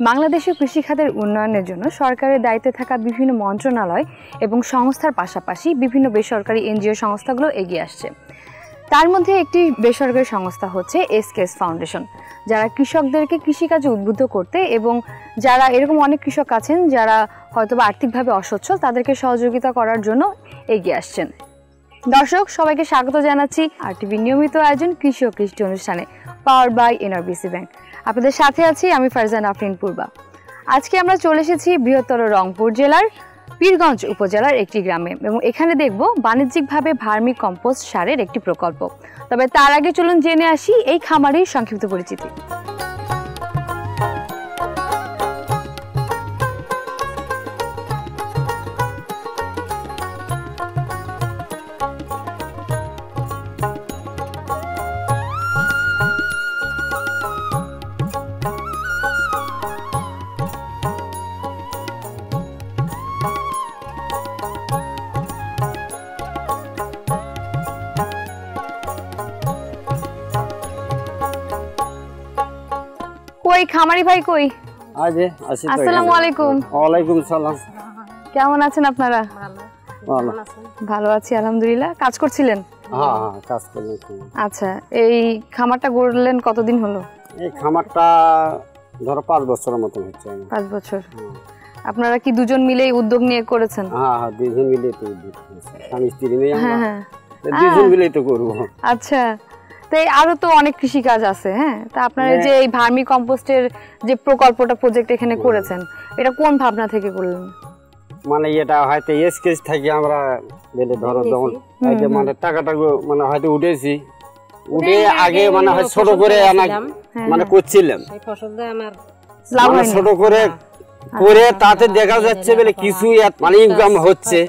বাংলাদেশের কৃষি খাতের উন্নয়নের জন্য সরকারের দায়িত্বে থাকা বিভিন্ন মন্ত্রণালয় এবং সংস্থার পাশাপাশি বিভিন্ন বেসরকারি এনজিও সংস্থাগুলো এগিয়ে আসছে। তার মধ্যে একটি বেসরকারি সংস্থা হচ্ছে এসকেএস ফাউন্ডেশন, যারা কৃষকদেরকে কৃষিকাজে উদ্বুদ্ধ করতে এবং যারা এরকম অনেক কৃষক আছেন যারা হয়তোবা আর্থিকভাবে অসচ্ছল তাদেরকে সহযোগিতা করার জন্য এগিয়ে আসছেন। দর্শক সবাইকে স্বাগত জানাচ্ছি আরটিভি নিয়মিত আয়োজন কৃষি ও কৃষি অনুষ্ঠানে পাওয়ার বাই এনআরবিসি ব্যাংক। আপনাদের সাথে আছি আমি ফারজানা আফরিন পূর্বা। আজকে আমরা চলে এসেছি বৃহত্তর রংপুর জেলার পীরগঞ্জ উপজেলার একটি গ্রামে এবং এখানে দেখব বাণিজ্যিকভাবে ভার্মি কম্পোস্ট সারের একটি প্রকল্প। তবে তার আগে চলুন জেনে আসি এই খামারের সংক্ষিপ্ত পরিচিতি। কই খামারি ভাই কই? আজে আসি। আসসালামু আলাইকুম। ওয়ালাইকুম সালাম। কেমন আছেন আপনারা? ভালো। ভালো আছি আলহামদুলিল্লাহ। কাজ করছিলেন? হ্যাঁ হ্যাঁ কাজ করছি। আচ্ছা, এই খামারটা গড়লেন কতদিন হলো? এই খামারটা ধরো 5 বছরের মতো হচ্ছে। 5 বছর। আপনারা কি দুজন মিলেই উদ্যোগ নিয়ে করেছেন? হ্যাঁ হ্যাঁ দুজন মিলেই তো উদ্যোগ করেছি। স্বামী স্ত্রী মিলে আমরা দুজন মিলেই তো করব। আচ্ছা, তাই আরো তো অনেক কৃষি কাজ আছে। হ্যাঁ, তা আপনারা যে এই ভার্মি কম্পোস্টের যে প্রজেক্ট এখানে করেছেন, এটা কোন ভাবনা থেকে করলেন? মানে এটা হয়তো এসকেস থেকে আমরা বেলে ধরো যখন হয়তো মানে টাকাটা মানে হয়তো উঠেছি উঠে আগে মানে হয় ছোট করে মানে করছিলাম সেই ফসলটা আমার লাভ হয় ছোট করে করে তাতে দেখা যাচ্ছে বলে কিছু মানে ইনকাম হচ্ছে।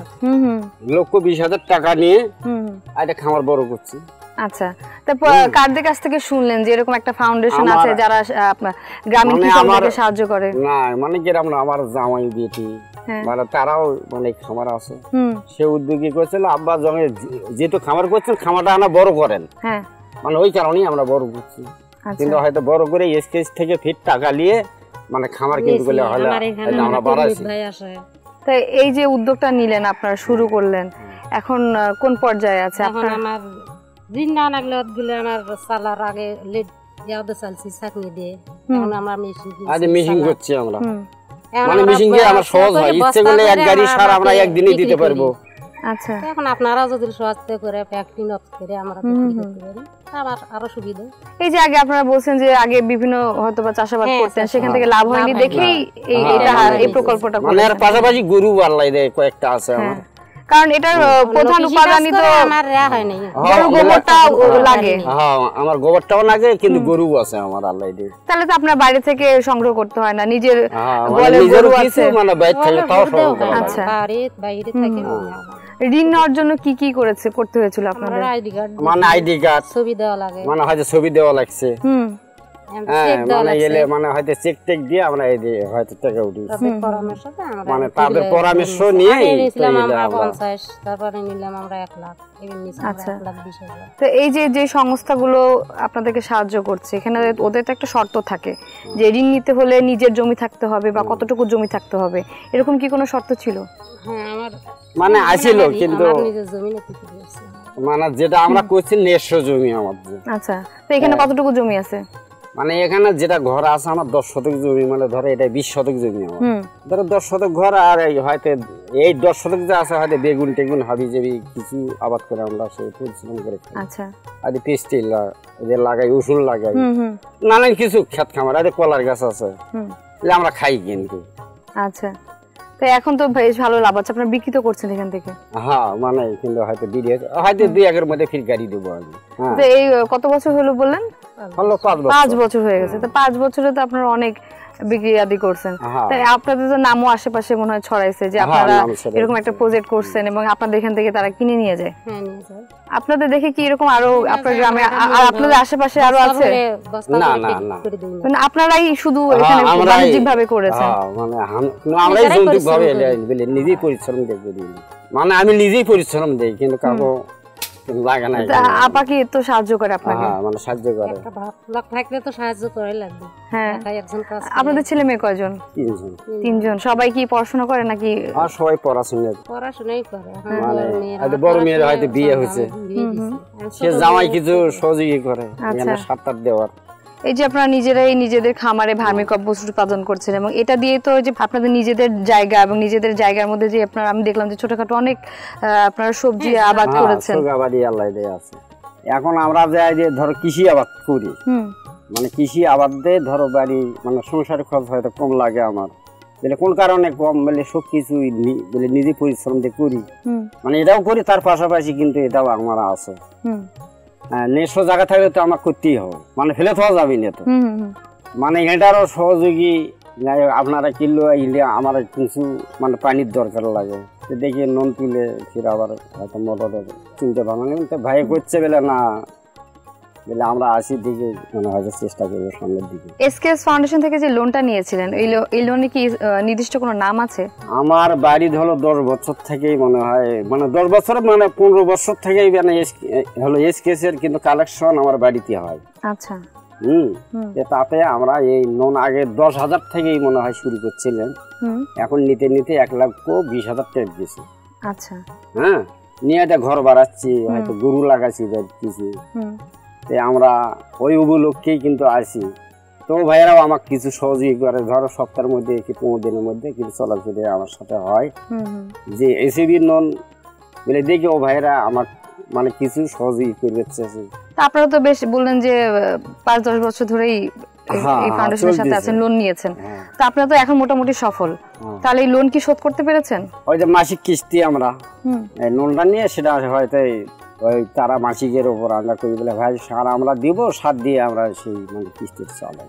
লক্ষ 20,000 টাকা নিয়ে একটা খামার বড় করছি। আচ্ছা, তারপর কারদের কাছ থেকে শুনলেন যে এরকম একটা ফাউন্ডেশন আছে যারা গ্রামীণ কৃষকদেরকে সাহায্য করে? না মানে গ্রাম না, আমার জামাই বেটি মানে তারাও মানে খামার আছে, সে উদ্যোগী করেছিল। আব্বা জমি যেহেতু খামার করছেন খামারটা আনা বড় করেন, মানে ওই কারণেই আমরা বড় করছি। কিন্তু হয়তো বড় করে এসকেস থেকে ফিট টাকা নিয়ে মানে খামার কিন্তু করলে হলে আমরা বাড়াইছি। তো এই যে উদ্যোগটা নিলেন আপনারা শুরু করলেন, এখন কোন পর্যায়ে আছে আপনার? আমার ঋণ না লাগলে ওগুলো আমার সালার আগে লেট ইয়াদে চালছি চাকনি দিয়ে। এখন আমরা মেশিন করছি আমরা, মানে মেশিন দিয়ে আমার সহজ হয়, ইচ্ছে করলে এক গাড়ি সার আমরা একদিনই দিতে পারবো। আচ্ছা, এখন আপনারা যদি সহজতে করে প্যাকিং অফ করে আমরা বিক্রি করতে পারি আমার আরো সুবিধা। এই যে আগে আপনারা বলছেন যে আগে বিভিন্ন হয়তোবা চাষাবাদ করতেন, সেখান থেকে লাভ হয়নি দেখেই এই প্রকল্পটা মানে এর পাশাপাশি গরু আল্লাহ দেয় কয়েকটা আছে আমার, কারণ এটার প্রধান উপাদানই তো আমার রা হয় নাই, গরু গোবরটা লাগে। হ্যাঁ আমার গোবরটাও লাগে, কিন্তু গরু আছে আমার আল্লাহ দেয়। তাহলে তো আপনার বাইরে থেকে সংগ্রহ করতে হয় না, নিজের গরু আছে মানে বাইরে থেকে তাও সংগ্রহ করা। আচ্ছা, বাইরে থেকে ঋণ নেওয়ার জন্য কি কি করতে হয়েছিল আপনাদের? আইডি কার্ড, মানে আইডি কার্ড, ছবি দেওয়া লাগে, মানে হয়তো ছবি দেওয়া লাগছে, মানে গেলে মানে হয়তো চেক টেক দিয়ে আমরা এই হয়তো টাকা উঠি, মানে তাদের পরামর্শ নিয়ে নিলাম আমরা 50, তারপরে নিলাম আমরা 1 লাখ, এর নিচে 1,20,000। তো এই যে সংস্থাগুলো আপনাদেরকে সাহায্য করছে, এখানে ওদের তো একটা শর্ত থাকে যে ঋণ নিতে হলে নিজের জমি থাকতে হবে বা কতটুকু জমি থাকতে হবে, এরকম কি কোনো শর্ত ছিল? হ্যাঁ আমার মানে আছিল, কিন্তু নিজের জমি নিতে পেরেছি, মানে যেটা আমরা করছি নিজস্ব জমি আমাদের। আচ্ছা, তো এখানে কতটুকু জমি আছে? মানে এখানে যেটা ঘর আছে আমার 10 শতক জমি, মানে ধরো এটা 20 শতক জমি আমার, ধরো 10 শতক ঘর, আর হয়তো এই 10 শতক যে আছে হয়তো বেগুন টেগুন হাবি যাবি কিছু আবাদ করে আমরা সেই পরিশ্রম করে। আচ্ছা, আর পেস্টিল এদের লাগাই, উসুল লাগাই, নানান কিছু ক্ষেত খামার, আর কলার গাছ আছে, আমরা খাই কিন্তু। আচ্ছা, তো এখন তো বেশ ভালো লাভ আছে, আপনারা বিক্রি তো করছেন এখান থেকে? হ্যাঁ, মানে কিন্তু হয়তো হয়তো 2-1 মধ্যে ফির গাড়ি দেবো আমি। তো এই কত বছর হলো বললেন? হলো 5 বছর হয়ে গেছে। তো 5 বছরে তো আপনারা অনেক বিক্রি আদি করছেন। তাই আপনাদের তো নামও আশেপাশে মনে হয় ছড়াইছে যে আপনারা এরকম একটা প্রজেক্ট করছেন এবং আপনাদের এখান থেকে তারা কিনে নিয়ে যায়। হ্যাঁ নিয়ে যায়। আপনাদের দেখে কি এরকম আরো আপনার গ্রামে আর আপনাদের আশেপাশে আরো আছে? না না না, মানে আপনারাই শুধু এখানে বাণিজ্যিক ভাবে করেছেন? মানে আমরাই যৌক্তিক ভাবে নিজেই পরিশ্রম করি, মানে আমি নিজেই পরিশ্রম দেই, কিন্তু কাউকে লাগে না। আপা কি তো সাহায্য করে আপনাকে? হ্যাঁ মানে সাহায্য করে। একটা ভাত লাখ থাকলে তো সাহায্য করাই লাগবে। হ্যাঁ একাই একজন কাজ করে। আপনাদের ছেলে মেয়ে কয়জন? 3 জন। সবাই কি পড়াশোনা করে নাকি? আর সবাই পড়াশোনাই করে। মানে বড় মেয়ের হয়তো বিয়ে হয়েছে, সে জামাই কিছু সহযোগী করে এখানে সাত দেওয়ার। এই যে আপনারা নিজেরাই নিজেদের খামারে ভার্মি কম্পোস্ট উৎপাদন করছেন এবং এটা দিয়ে তো যে আপনাদের নিজেদের জায়গা এবং নিজেদের জায়গার মধ্যে যে আপনারা, আমি দেখলাম যে ছোটখাটো অনেক আপনারা সবজি আবাদ করেছেন। সবজি আল্লাহ দেয়া আছে। এখন আমরা যে ধরো কৃষি আবাদ করি, মানে কৃষি আবাদ দিয়ে ধরো বাড়ি মানে সংসারের খরচ হয়তো কম লাগে আমার, বলে কোন কারণে কম বলে সবকিছু বলে নিজে পরিশ্রম দিয়ে করি, মানে এটাও করি তার পাশাপাশি কিন্তু এটাও আমার আছে। নিজস্ব জায়গা থাকলে তো আমার করতেই হবে, মানে ফেলে থাকা যাবে না তো, মানে এটারও সহযোগী আপনারা কিনলো আইলে আমার কিছু মানে পানির দরকার লাগে, দেখি নুন তুলে ফির আবার হয়তো মোটরের চিনতে ভাঙানো ভাই করছে বলে না বলে আমরা আসি দিকে মানে হয়তো চেষ্টা করবো সামনের দিকে। এসকেএস ফাউন্ডেশন থেকে যে লোনটা নিয়েছিলেন এই লোনে কি নির্দিষ্ট কোনো নাম আছে? আমার বাড়ি হলো 10 বছর থেকেই মনে হয়, মানে 10 বছর মানে 15 বছর থেকেই মানে হলো এসকেএস এর কিন্তু কালেকশন আমার বাড়িতে হয়। আচ্ছা। তাতে আমরা এই লোন আগে 10,000 থেকেই মনে হয় শুরু করছিলেন, এখন নিতে নিতে 1,20,000 টাকা দিয়েছি। আচ্ছা। হ্যাঁ নিয়ে এটা ঘর বাড়াচ্ছি, হয়তো গরু লাগাচ্ছি কিছু, আমরা ওই উপলক্ষেই কিন্তু আসি। তো ভাইয়েরাও আমাকে কিছু সহযোগী করে, ধরো সপ্তাহের মধ্যে কি 15 দিনের মধ্যে কিছু চলাচলে আমার সাথে হয় যে এসিবি লোন বলে দেখি ও ভাইয়েরা আমার মানে কিছু সহযোগী করে দিচ্ছে। আপনারা তো বেশ বললেন যে 5-10 বছর ধরেই এই ফাউন্ডেশনের সাথে আছেন, লোন নিয়েছেন, তো আপনারা তো এখন মোটামুটি সফল, তাহলে এই লোন কি শোধ করতে পেরেছেন? ওই যে মাসিক কিস্তি আমরা লোনটা নিয়ে সেটা হয়তো ওই তারা মাসিকের উপর আমরা করি বলে ভাই সার আমরা দিব, সার দিয়ে আমরা সেই মানে কিস্তির চালাই।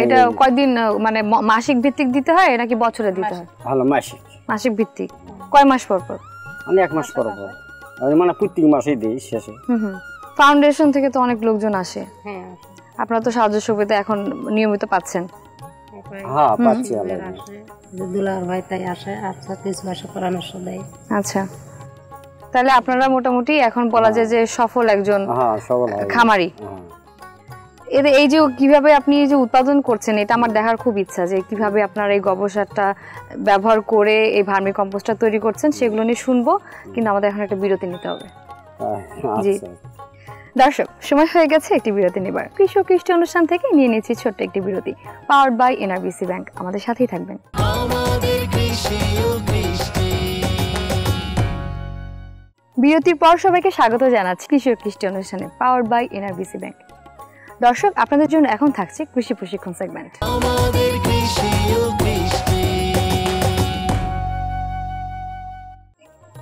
এটা কয়দিন মানে মাসিক ভিত্তিক দিতে হয় নাকি বছরে দিতে হয়? ভালো মাসিক। মাসিক ভিত্তিক কয় মাস পর পর? মানে 1 মাস পর পর, মানে প্রত্যেক মাসেই দিই শেষে। ফাউন্ডেশন থেকে তো অনেক লোকজন আসে, আপনারা তো সাহায্য সুবিধা এখন নিয়মিত পাচ্ছেন? হ্যাঁ পাচ্ছি। দুলার ভাই তাই আসে, আচ্ছা কিছু মাসে পরামর্শ দেয়। আচ্ছা, তাহলে আপনারা মোটামুটি এখন বলা যায় যে সফল একজন খামারি। এই যে কিভাবে আপনি এই যে উৎপাদন করছেন এটা আমার দেখার খুব ইচ্ছা, যে কিভাবে আপনারা এই গোবর সারটা ব্যবহার করে এই ভার্মি কম্পোস্টটা তৈরি করছেন সেগুলো নিয়ে শুনবো, কিন্তু আমাদের এখন একটা বিরতি নিতে হবে। জি দর্শক, সময় হয়ে গেছে একটি বিরতি নেবার। কৃষি ও কৃষ্টি অনুষ্ঠান থেকে নিয়ে নিয়েছি ছোট্ট একটি বিরতি, পাওয়ার্ড বাই এনআরবিসি ব্যাংক। আমাদের সাথেই থাকবেন। বিরতির পর সবাইকে স্বাগত জানাচ্ছি কৃষি ও কৃষ্টি অনুষ্ঠানে, পাওয়ার্ড বাই এনআরবিসি ব্যাংক। দর্শক, আপনাদের জন্য এখন থাকছে কৃষি প্রশিক্ষণ সেগমেন্ট।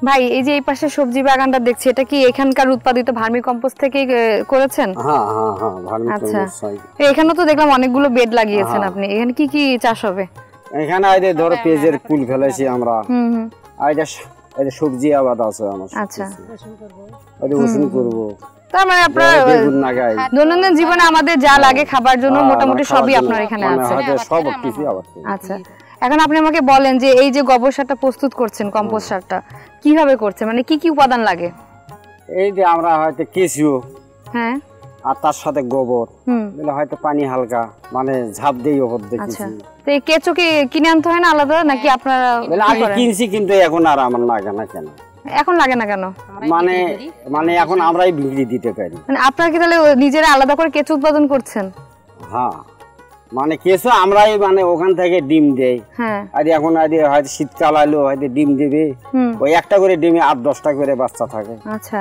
ভাই এই যে এই পাশে সবজি বাগানটা দেখছি, এটা কি এখানকার উৎপাদিত ভার্মি কম্পোস্ট থেকে করেছেন? হ্যাঁ হ্যাঁ হ্যাঁ, ভার্মি কম্পোস্ট। এখানে তো দেখলাম অনেকগুলো বেড লাগিয়েছেন আপনি, এখানে কি কি চাষ হবে? এখানে আইদে ধরো পেঁয়াজের ফুল ফেলেছি আমরা, আইদে এই সবজি আবাদ আছে আমার। আচ্ছা, ওই রসুন করব। তার মানে আপনার দৈনন্দিন জীবনে আমাদের যা লাগে খাবার জন্য মোটামুটি সবই আপনার এখানে আছে। সব কিছু আবাদ। আচ্ছা, এখন আপনি আমাকে বলেন যে এই যে গোবর সারটা প্রস্তুত করছেন, কম্পোস্ট সারটা কিভাবে করছেন, মানে কি কি উপাদান লাগে? এই যে আমরা হয়তো কেঁচো, হ্যাঁ, আর তার সাথে গোবর, মানে হয়তো পানি হালকা, মানে ঝাঁপ দেই ওপর দেখেছি। তো এই কেঁচো কি কিনে আনতে হয় না আলাদা, নাকি আপনারা? আগে কিনছি কিন্তু এখন আর আমার লাগে না। কেন এখন লাগে না কেন? মানে এখন আমরাই বিক্রি দিতে পারি। মানে আপনারা কি তাহলে নিজেরা আলাদা করে কেঁচো উৎপাদন করছেন? হ্যাঁ, মানে কেঁচো আমরাই মানে ওখান থেকে ডিম দেই। আর এখন হয়তো শীতকাল আইলো হয়তো ডিম দেবে, ওই একটা করে ডিমে 8-10টা করে বাচ্চা থাকে। আচ্ছা,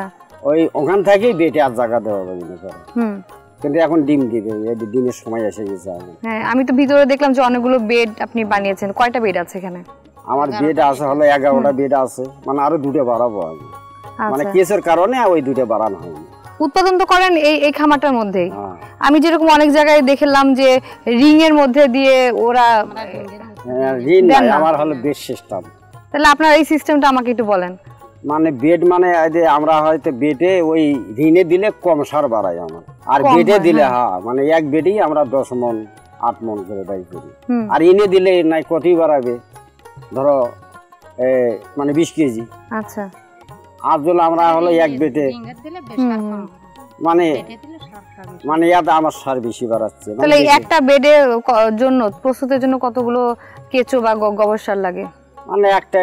ওই ওখান থেকেই বেটে আর জায়গা দেওয়া হবে কিন্তু এখন ডিম দিবে, ডিমের সময় এসে গেছে। হ্যাঁ, আমি তো ভিতরে দেখলাম যে অনেকগুলো বেড আপনি বানিয়েছেন। কয়টা বেড আছে এখানে? আমার বেড আছে হলো 11টা বেড আছে, মানে আরো 2টা বাড়াবো আমি, মানে কেঁচোর কারণে ওই 2টা বাড়ানো হয়। উৎপাদন তো করেন এই খামারটার মধ্যেই। আমি যেরকম অনেক জায়গায় দেখলাম যে রিং এর মধ্যে দিয়ে ওরা রিং, আমার হলো বেড সিস্টেম। তাহলে আপনার এই সিস্টেমটা আমাকে একটু বলেন। মানে বেড মানে আমরা হয়তো বেডে ওই রিনে দিলে কম সার বাড়াই আমার, আর বেডে দিলে মানে এক বেডেই আমরা 10 মণ 8 মণ করে বাই করি। আর ইনে দিলে নাই কতই বাড়াবে, ধরো মানে 20 কেজি। আচ্ছা, আজল আমরা হলো এক বেটে মানে মানে ইয়াতে আমার সার বেশি বাড়াচ্ছে। তাহলে একটা বেডের জন্য প্রস্তুতের জন্য কতগুলো কেঁচো বা গোবর সার লাগে? মানে একটা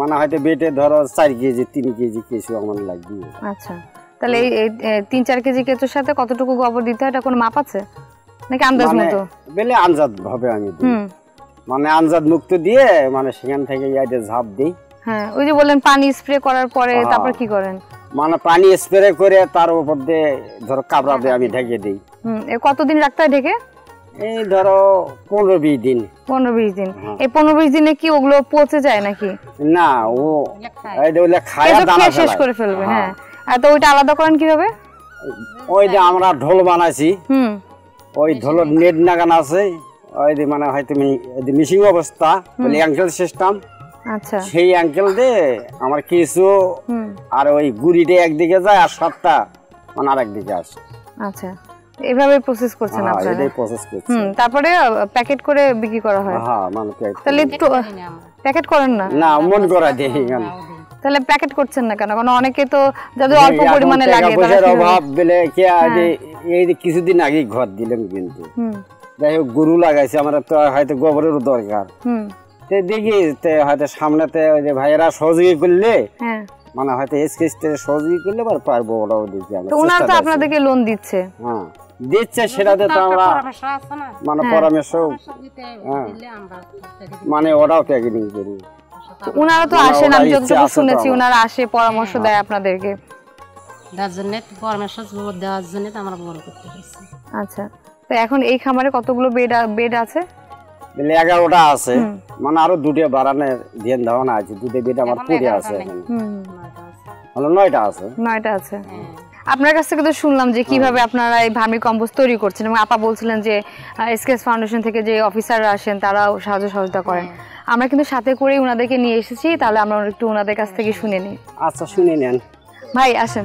মানে হয়তো বেটে ধরো 4 কেজি 3 কেজি কেঁচো আমার লাগবে। আচ্ছা, তাহলে এই 3-4 কেজি কেঁচোর সাথে কতটুকু গোবর দিতে হয়, এটা কোনো মাপ আছে নাকি আন্দাজ মতো? বেলে আন্দাজ ভাবে আমি দিই, মানে আন্দাজ মুক্ত দিয়ে মানে সেখান থেকে ইয়াতে ঝাপ দিই। হ্যাঁ, ওই যে বললেন পানি স্প্রে করার পরে তারপর কি করেন? মানে পানি স্প্রে করে তার উপর দিয়ে ধরো কাপড় দিয়ে আমি ঢেকে দিই। কতদিন রাখতে হয় ঢেকে? এই ধরো 15-20 দিন। 15-20 দিন। এই 15-20 দিনে কি ওগুলো পচে যায় নাকি? না, ও এইগুলো খায়া দানা শেষ করে ফেলবে। হ্যাঁ, আর তো ওইটা আলাদা করেন কিভাবে? ওই যে আমরা ঢোল বানাইছি, ওই ঢোলের নেট নাগান আছে, ওই যে মানে হয়তো মিশিং অবস্থা বলে অ্যাঙ্কেল সিস্টেম। আচ্ছা, সেই অ্যাঙ্কেল দিয়ে আমার কিছু আর ওই গুড়িটা একদিকে যায় আর সবটা মানে আরেকদিকে আসে। আচ্ছা, এইভাবে প্রসেস করছেন আপনারা? এটাই প্রসেস করছি। তারপরে প্যাকেট করে বিক্রি করা হয়? হ্যাঁ, মানে তাহলে প্যাকেট করেন না? না, মন করা দেই কেন। তাহলে প্যাকেট করছেন না কেন? কারণ অনেকে তো যাদের অল্প পরিমাণে লাগে তারা অভাব বলে কি আগে এই কিছুদিন আগে ঘর দিলাম, কিন্তু যাই হোক গরু লাগাইছে আমার, তো হয়তো গোবরেরও দরকার। দেখি হয়তো সামনেতে ওই যে ভাইয়েরা সহযোগী করলে মানে হয়তো এসকেসতে সহযোগী করলে পারবো, ওরাও দেখি। তো ওনারা তো আপনাদেরকে লোন দিচ্ছে। হ্যাঁ, দিচ্ছে, সেটাতে তো আমরা মানে পরামর্শ মানে ওরাও প্যাকেটিং করি। ওনারা তো আসেন, আমি যতটুকু শুনেছি ওনারা আসে, পরামর্শ দেয় আপনাদেরকে। আচ্ছা, তো এখন এই খামারে কতগুলো বেড আছে? 11টা আছে, মানে আরো 2টা বাড়ানোর ধ্যান ধারণা আছে। 2টা বেড আমার পড়ে আছে, হলো 9টা আছে। 9টা আছে। আপনার কাছ থেকে তো শুনলাম যে কিভাবে আপনারা এই ভার্মি কম্পোস্ট তৈরি করছেন, এবং আপা বলছিলেন যে এসকেএস ফাউন্ডেশন থেকে যে অফিসাররা আসেন তারাও সাহায্য সহযোগিতা করেন। আমরা কিন্তু সাথে করে ওনাদেরকে নিয়ে এসেছি, তাহলে আমরা একটু ওনাদের কাছ থেকে শুনে নিই। আচ্ছা, শুনে নেন। ভাই আসেন,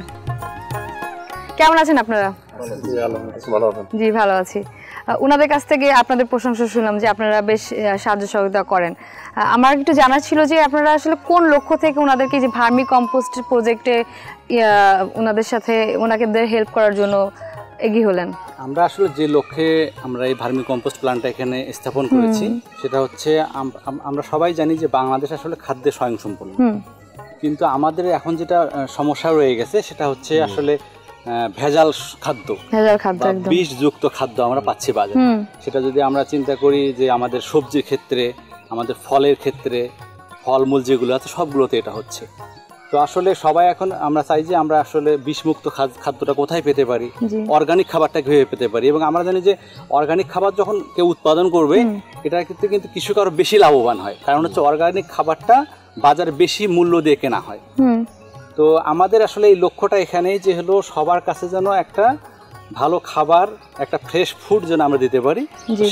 কেমন আছেন আপনারা? জি, ভালো আছি। ওনাদের কাছ থেকে আপনাদের প্রশংসা শুনলাম যে আপনারা বেশ সাহায্য সহযোগিতা করেন। আমার একটু জানার ছিল যে আপনারা আসলে কোন লক্ষ্য থেকে ওনাদেরকে যে ভার্মি কম্পোস্ট প্রজেক্টে ওনাদের সাথে ওনাদের হেল্প করার জন্য এগিয়ে হলেন? আমরা আসলে যে লক্ষ্যে আমরা এই ভার্মি কম্পোস্ট প্ল্যান্টটা এখানে স্থাপন করেছি সেটা হচ্ছে আমরা সবাই জানি যে বাংলাদেশ আসলে খাদ্যে স্বয়ংসম্পূর্ণ, কিন্তু আমাদের এখন যেটা সমস্যা রয়ে গেছে সেটা হচ্ছে আসলে ভেজাল খাদ্য, বিষযুক্ত খাদ্য আমরা পাচ্ছি বাজারে। সেটা যদি আমরা চিন্তা করি যে আমাদের সবজির ক্ষেত্রে, আমাদের ফলের ক্ষেত্রে, ফলমূল যেগুলো আছে সবগুলোতে এটা হচ্ছে। তো আসলে সবাই এখন আমরা চাই যে আমরা আসলে বিষমুক্ত খাদ্যটা কোথায় পেতে পারি, অর্গানিক খাবারটা কিভাবে পেতে পারি। এবং আমরা জানি যে অর্গানিক খাবার যখন কেউ উৎপাদন করবে এটার ক্ষেত্রে কিন্তু কৃষক আরো বেশি লাভবান হয়, কারণ হচ্ছে অর্গানিক খাবারটা বাজারে বেশি মূল্য দিয়ে কেনা হয়। তো আমাদের আসলে এই লক্ষ্যটা এখানেই যে হলো সবার কাছে যেন একটা ভালো খাবার, একটা ফ্রেশ ফুড যেন আমরা দিতে পারি,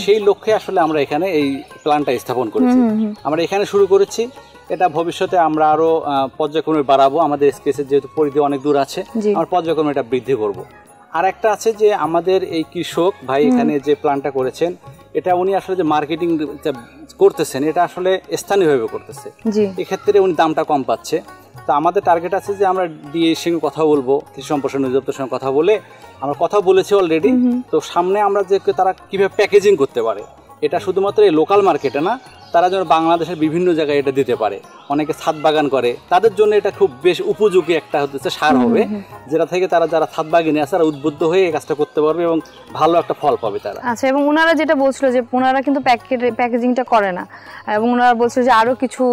সেই লক্ষ্যে আসলে আমরা এখানে এই প্ল্যান্টটা স্থাপন করেছি। আমরা এখানে শুরু করেছি, এটা ভবিষ্যতে আমরা আরো পর্যায়ক্রমে বাড়াবো। আমাদের এসকেএসের যেহেতু পরিধি অনেক দূর আছে, আমরা পর্যায়ক্রমে এটা বৃদ্ধি করব। আর একটা আছে যে আমাদের এই কৃষক ভাই এখানে যে প্ল্যান্টটা করেছেন, এটা উনি আসলে যে মার্কেটিং করতেছেন এটা আসলে স্থানীয়ভাবে করতেছে, এক্ষেত্রে উনি দামটা কম পাচ্ছে। তো আমাদের টার্গেট আছে যে আমরা ডিএর সঙ্গে কথা বলবো, কৃষি সম্প্রসারণ অধিদপ্তরের সঙ্গে কথা বলে, আমরা কথা বলেছি অলরেডি। তো সামনে আমরা যে তারা কীভাবে প্যাকেজিং করতে পারে, এটা শুধুমাত্র এই লোকাল মার্কেটে না, তারা যেন বাংলাদেশের বিভিন্ন জায়গায় এটা দিতে পারে। অনেকে ছাদ বাগান করে, তাদের জন্য এটা খুব বেশ উপযোগী একটা হচ্ছে সার হবে, যেটা থেকে তারা যারা ছাদ বাগানে আছে তারা উদ্বুদ্ধ হয়ে এই কাজটা করতে পারবে এবং ভালো একটা ফল পাবে তারা। আচ্ছা, এবং ওনারা যেটা বলছিল যে ওনারা কিন্তু প্যাকেজিংটা করে না, এবং ওনারা বলছিল যে আরও কিছু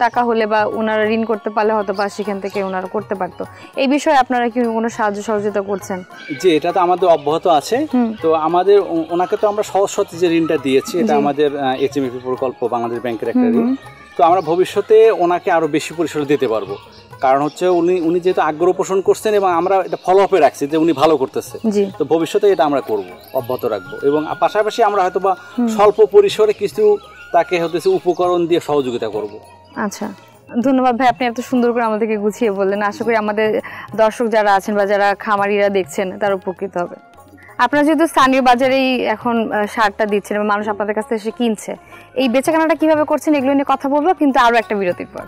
টাকা হলে বা ওনারা ঋণ করতে পারলে হয়তো বা সেখান থেকে ওনারা করতে পারতো। এই বিষয়ে আপনারা কি কোনো সাহায্য সহযোগিতা করছেন? যে এটা তো আমাদের অব্যাহত আছে। তো আমাদের ওনাকে তো আমরা সহজ শর্তে যে ঋণটা দিয়েছি, এটা আমাদের এইচএমএপি প্রকল্প বাংলাদেশ ব্যাংকের একটা ঋণ। তো আমরা ভবিষ্যতে ওনাকে আরো বেশি পরিসরে দিতে পারবো, কারণ হচ্ছে উনি যেহেতু আগ্রহ পোষণ করছেন এবং আমরা এটা ফলো আপে রাখছি যে উনি ভালো করতেছে। তো ভবিষ্যতে এটা আমরা করব, অব্যাহত রাখবো। এবং পাশাপাশি আমরা হয়তো বা স্বল্প পরিসরে কিছু তাকে হতেছে উপকরণ দিয়ে সহযোগিতা করব। আচ্ছা, ধন্যবাদ ভাই, আপনি এত সুন্দর করে আমাদেরকে গুছিয়ে বললেন। আশা করি আমাদের দর্শক যারা আছেন বা যারা খামারিরা দেখছেন তারা উপকৃত হবে। আপনারা যেহেতু স্থানীয় বাজারেই এখন সারটা দিচ্ছেন এবং মানুষ আপনাদের কাছ থেকে এসে কিনছে, এই বেচাকেনাটা কিভাবে করছেন এগুলো নিয়ে কথা বলবো, কিন্তু আরও একটা বিরতির পর।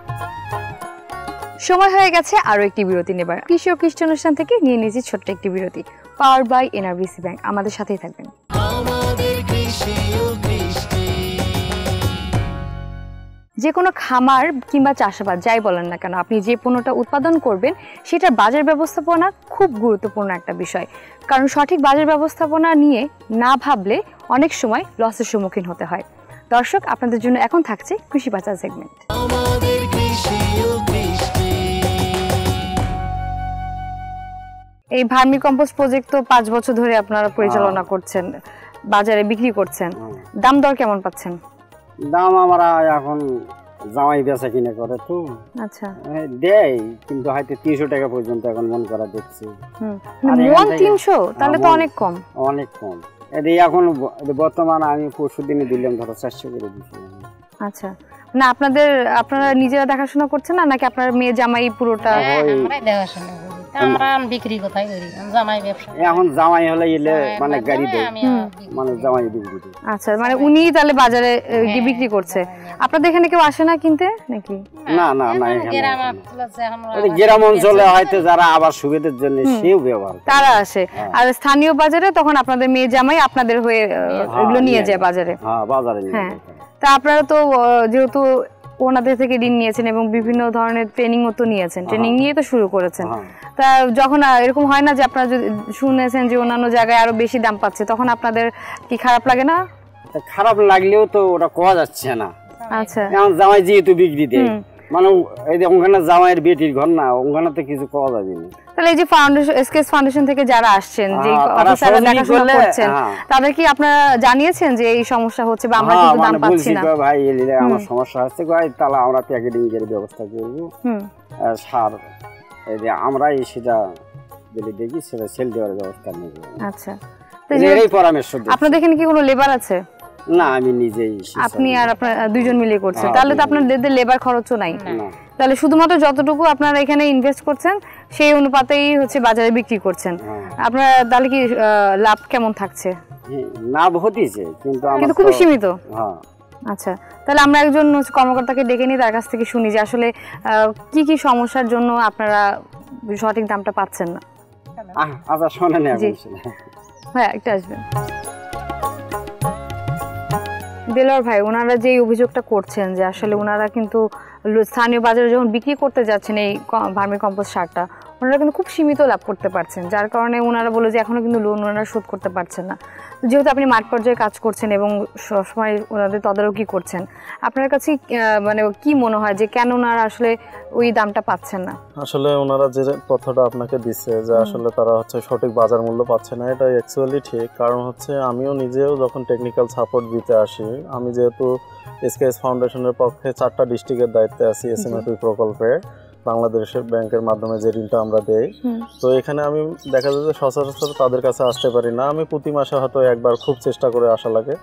সময় হয়ে গেছে আরো একটি বিরতি নেবার। কৃষি ও কৃষি অনুষ্ঠান থেকে নিয়ে নিয়েছি ছোট্ট একটি বিরতি। পাওয়ার বাই এনআরবিসি ব্যাংক, আমাদের সাথেই থাকবেন। যে কোনো খামার কিংবা চাষাবাদ যাই বলেন না কেন, আপনি যে পণ্যটা উৎপাদন করবেন সেটার বাজার ব্যবস্থাপনা খুব গুরুত্বপূর্ণ একটা বিষয়। কারণ সঠিক বাজার ব্যবস্থাপনা নিয়ে না ভাবলে অনেক সময় লসের সম্মুখীন হতে হয়। দর্শক, আপনাদের জন্য এখন থাকছে কৃষি বাজার সেগমেন্ট। এই ভার্মি কম্পোস্ট প্রজেক্ট তো 5 বছর ধরে আপনারা পরিচালনা করছেন, বাজারে বিক্রি করছেন, দাম দর কেমন পাচ্ছেন? দাম আমরা এখন জামাই বেচা কিনে করে তো, আচ্ছা দেয়, কিন্তু হয়তো 300 টাকা পর্যন্ত এখন মন করা দেখছি। মন 300? তাহলে তো অনেক কম। অনেক কম। এটা এখন বর্তমানে আমি পরশু দিনে দিলাম ধরো 400 করে দিচ্ছি। আচ্ছা, না আপনারা নিজেরা দেখাশোনা করছেন না নাকি আপনার মেয়ে জামাই পুরোটা? আমরাই দেখাশোনা করি। আমরা বিক্রি কোথায় করি? জামাই ব্যবসা। এখন জামাই হলে এলে মানে গাড়ি দেয়, মানে জামাই বিক্রি দেয়। আচ্ছা, মানে উনি তাহলে বাজারে বিক্রি করছে, আপনাদের এখানে কেউ আসে না কিনতে নাকি? না না না, গ্রাম অঞ্চলে হয়তো যারা আবার সুবিধার জন্য সেও ব্যবহার তারা আসে, আর স্থানীয় বাজারে তখন আপনাদের মেয়ে জামাই আপনাদের হয়ে এগুলো নিয়ে যায় বাজারে। হ্যাঁ, বাজারে। হ্যাঁ, তা আপনারা তো যেহেতু ওনাদের থেকে ঋণ নিয়েছেন এবং বিভিন্ন ধরনের ট্রেনিংও তো নিয়েছেন, ট্রেনিং নিয়ে তো শুরু করেছেন, তা যখন এরকম হয় না যে আপনারা শুনেছেন যে অন্যান্য জায়গায় আরো বেশি দাম পাচ্ছে, তখন আপনাদের কি খারাপ লাগে না? খারাপ লাগলেও তো ওটা কোয়া যাচ্ছে না। আচ্ছা, এখন জামাই যেহেতু বিক্রি দেয়, মানে এই যে ওখানে জামাইয়ের বেটির ঘর না, ওখানে তো কিছু কোয়া যাবে না। তাহলে এই যে ফাউন্ডেশন, এসকেএস ফাউন্ডেশন থেকে যারা আসছেন, যে অফিসাররা দেখাশোনা করছেন, তাদের কি আপনারা জানিয়েছেন যে এই সমস্যা হচ্ছে বা আমরা কিন্তু দাম পাচ্ছি না? ভাই এলিলে আমার সমস্যা হচ্ছে, ভাই তাহলে আমরা প্যাকেটিং এর ব্যবস্থা করব, সার এই যে আমরাই সেটা যদি দেখি সেটা সেল দেওয়ার ব্যবস্থা নেব। আচ্ছা, তো এই পরামর্শ দিই। আপনাদের এখানে কি কোনো লেবার আছে? না, আমি নিজেই। আপনি আর আপনার দুইজন মিলে করছেন, তাহলে তো আপনাদের লেবার খরচও নাই। তাহলে শুধুমাত্র যতটুকু আপনারা এখানে ইনভেস্ট করছেন সেই অনুপাতেই হচ্ছে বাজারে বিক্রি করছেন। আপনারা তাহলে কি লাভ কেমন থাকছে? লাভ হতেছে, কিন্তু খুবই সীমিত। আচ্ছা, তাহলে আমরা একজন কর্মকর্তাকে ডেকে নিই, তার কাছ থেকে শুনি যে আসলে কি কি সমস্যার জন্য আপনারা সঠিক দামটা পাচ্ছেন না। আচ্ছা, শোনেন, হ্যাঁ একটু আসবেন। দেলোয়ার ভাই, ওনারা যে অভিযোগটা করছেন যে আসলে ওনারা কিন্তু স্থানীয় বাজারে যখন বিক্রি করতে যাচ্ছেন এই ভার্মি কম্পোস্ট সারটা, ওনারা কিন্তু খুব সীমিত লাভ করতে পারছেন, যার কারণে ওনারা বলে যে এখনো কিন্তু লোন ওনারা শোধ করতে পারছেন না। যেহেতু আপনি মাঠ পর্যায়ে কাজ করছেন এবং সবসময় ওনাদের তদারকি করছেন, আপনার কাছে মানে কি মনে হয় যে কেন ওনারা আসলে ওই দামটা পাচ্ছেন না? আসলে ওনারা যে কথাটা আপনাকে দিচ্ছে যে আসলে তারা হচ্ছে সঠিক বাজার মূল্য পাচ্ছে না, এটা অ্যাকচুয়ালি ঠিক। কারণ হচ্ছে আমিও নিজেও যখন টেকনিক্যাল সাপোর্ট দিতে আসি, আমি যেহেতু এসকেএস ফাউন্ডেশনের পক্ষে 4টা ডিস্ট্রিক্টের দায়িত্বে আছি এসএমএফি প্রকল্পে, বাংলাদেশের ব্যাংকের মাধ্যমে যে ঋণটা আমরা দেই, তো এখানে আমি দেখা যায় যে সচরাচর তাদের কাছে আসতে পারি না। আমি প্রতি মাসে হয়তো একবার খুব চেষ্টা করে আসা লাগে।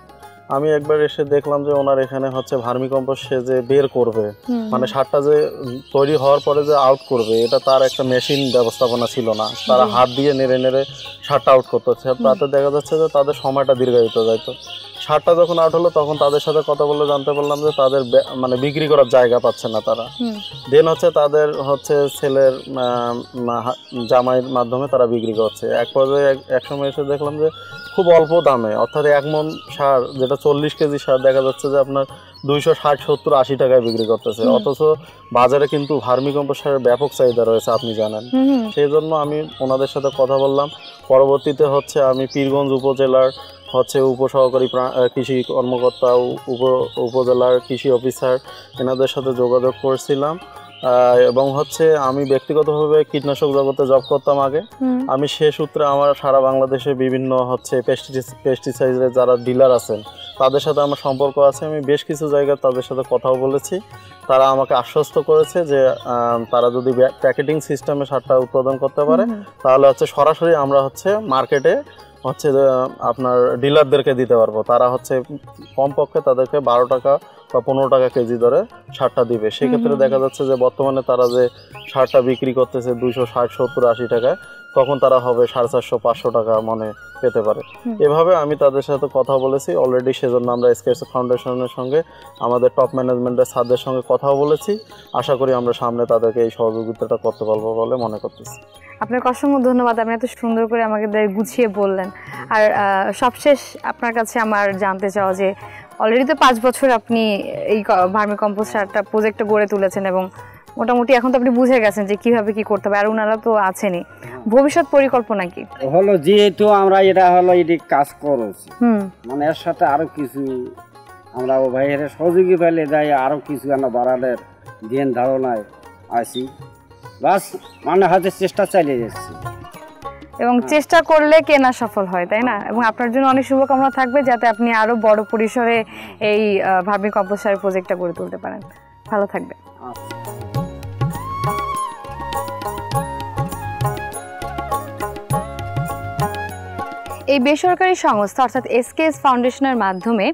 আমি একবার এসে দেখলাম যে ওনার এখানে হচ্ছে ভার্মি কম্পোস্ট সে যে বের করবে, মানে সারটা যে তৈরি হওয়ার পরে যে আউট করবে, এটা তার একটা মেশিন ব্যবস্থাপনা ছিল না, তারা হাত দিয়ে নেড়ে নেড়ে সারটা আউট করতেছে। তাতে দেখা যাচ্ছে যে তাদের সময়টা দীর্ঘায়িত যাইতো। সারটা যখন আউট হলো তখন তাদের সাথে কথা বলে জানতে পারলাম যে তাদের মানে বিক্রি করার জায়গা পাচ্ছে না তারা। দেন হচ্ছে তাদের হচ্ছে ছেলের জামাইয়ের মাধ্যমে তারা বিক্রি করছে। এক পর্যায়ে এক সময় এসে দেখলাম যে খুব অল্প দামে, অর্থাৎ 1 মণ সার যেটা 40 কেজি সার দেখা যাচ্ছে যে আপনার 260, 70, 80 টাকায় বিক্রি করতেছে, অথচ বাজারে কিন্তু ভার্মি কম্পোস্ট সারের ব্যাপক চাহিদা রয়েছে, আপনি জানেন। সেই জন্য আমি ওনাদের সাথে কথা বললাম। পরবর্তীতে হচ্ছে আমি পীরগঞ্জ উপজেলার হচ্ছে উপসহকারী কৃষি কর্মকর্তা, উপজেলার কৃষি অফিসার, এনাদের সাথে যোগাযোগ করেছিলাম। এবং হচ্ছে আমি ব্যক্তিগতভাবে কীটনাশক জগতে জব করতাম আগে। আমি সে সূত্রে আমার সারা বাংলাদেশে বিভিন্ন হচ্ছে পেস্টিসাইডের যারা ডিলার আছেন তাদের সাথে আমার সম্পর্ক আছে। আমি বেশ কিছু জায়গায় তাদের সাথে কথাও বলেছি। তারা আমাকে আশ্বস্ত করেছে যে তারা যদি প্যাকেটিং সিস্টেমে সারটা উৎপাদন করতে পারে তাহলে হচ্ছে সরাসরি আমরা হচ্ছে মার্কেটে হচ্ছে আপনার ডিলারদেরকে দিতে পারবো। তারা হচ্ছে কমপক্ষে তাদেরকে 12 টাকা বা 15 টাকা কেজি দরে সারটা দিবে। সেক্ষেত্রে দেখা যাচ্ছে যে বর্তমানে তারা যে সারটা বিক্রি করতেছে 260, 70, 80 টাকায়, তখন তারা হবে 450, 500 টাকা মনে পেতে পারে। এভাবে আমি তাদের সাথে কথা বলেছি অলরেডি, সেজন্য আমরা এসকেএস ফাউন্ডেশনের সঙ্গে আমাদের টপ ম্যানেজমেন্টের স্যারদের সঙ্গে কথাও বলেছি। আশা করি আমরা সামনে তাদেরকে এই সহযোগিতাটা করতে পারবো বলে মনে করতেছি। আপনাকে অসংখ্য ধন্যবাদ, আপনি এত সুন্দর করে আমাকে গুছিয়ে বললেন। আর সবশেষ আপনার কাছে আমার জানতে চাওয়া যে অলরেডি তো 5 বছর আপনি এই ভার্মি কম্পোস্ট সারটা প্রজেক্টটা গড়ে তুলেছেন এবং মোটামুটি এখন তো আপনি বুঝে গেছেন যে কিভাবে কি করতে হবে, আর ওনারা তো আছেনই। ভবিষ্যৎ পরিকল্পনা কি হলো? যেহেতু আমরা এটা হলো এটি কাজ করছি, মানে এর সাথে আরো কিছু আমরা ও ভাইয়ের সহযোগী পেলে যাই, আরো কিছু আমরা বাড়ানোর জ্ঞান ধারণায় আছি, বাস মানে হয়তো চেষ্টা চালিয়ে যাচ্ছি। এবং চেষ্টা করলে কে না সফল হয়, তাই না? এবং আপনার জন্য অনেক শুভকামনা থাকবে যাতে আপনি আরো বড় পরিসরে এই ভার্মি কম্পোস্ট সার প্রজেক্টটা গড়ে তুলতে পারেন। ভালো থাকবেন। এই বেসরকারি সংস্থা অর্থাৎ এসকেএস ফাউন্ডেশনের মাধ্যমে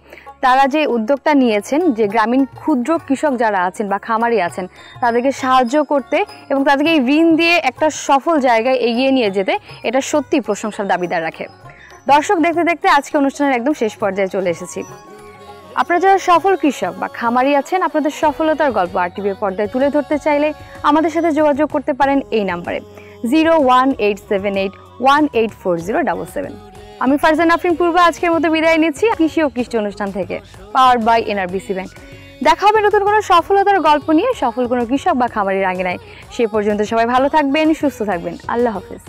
তারা যে উদ্যোগটা নিয়েছেন যে গ্রামীণ ক্ষুদ্র কৃষক যারা আছেন বা খামারি আছেন তাদেরকে সাহায্য করতে এবং তাদেরকে এই ঋণ দিয়ে একটা সফল জায়গায় এগিয়ে নিয়ে যেতে, এটা সত্যি প্রশংসার দাবিদার রাখে। দর্শক, দেখতে দেখতে আজকে অনুষ্ঠানের একদম শেষ পর্যায়ে চলে এসেছি। আপনারা যারা সফল কৃষক বা খামারি আছেন, আপনাদের সফলতার গল্প আরটিভির পর্দায় তুলে ধরতে চাইলে আমাদের সাথে যোগাযোগ করতে পারেন এই নাম্বারে 01878184077। আমি ফারজানা আফরিন পূর্বা আজকের মতো বিদায় নিচ্ছি কৃষি ও কৃষ্টি অনুষ্ঠান থেকে, পাওয়ার বাই এনআরবিসি ব্যাংক। দেখা হবে নতুন কোনো সফলতার গল্প নিয়ে সফল কোনো কৃষক বা খামারির আঙিনায়। সে পর্যন্ত সবাই ভালো থাকবেন, সুস্থ থাকবেন। আল্লাহ হাফেজ।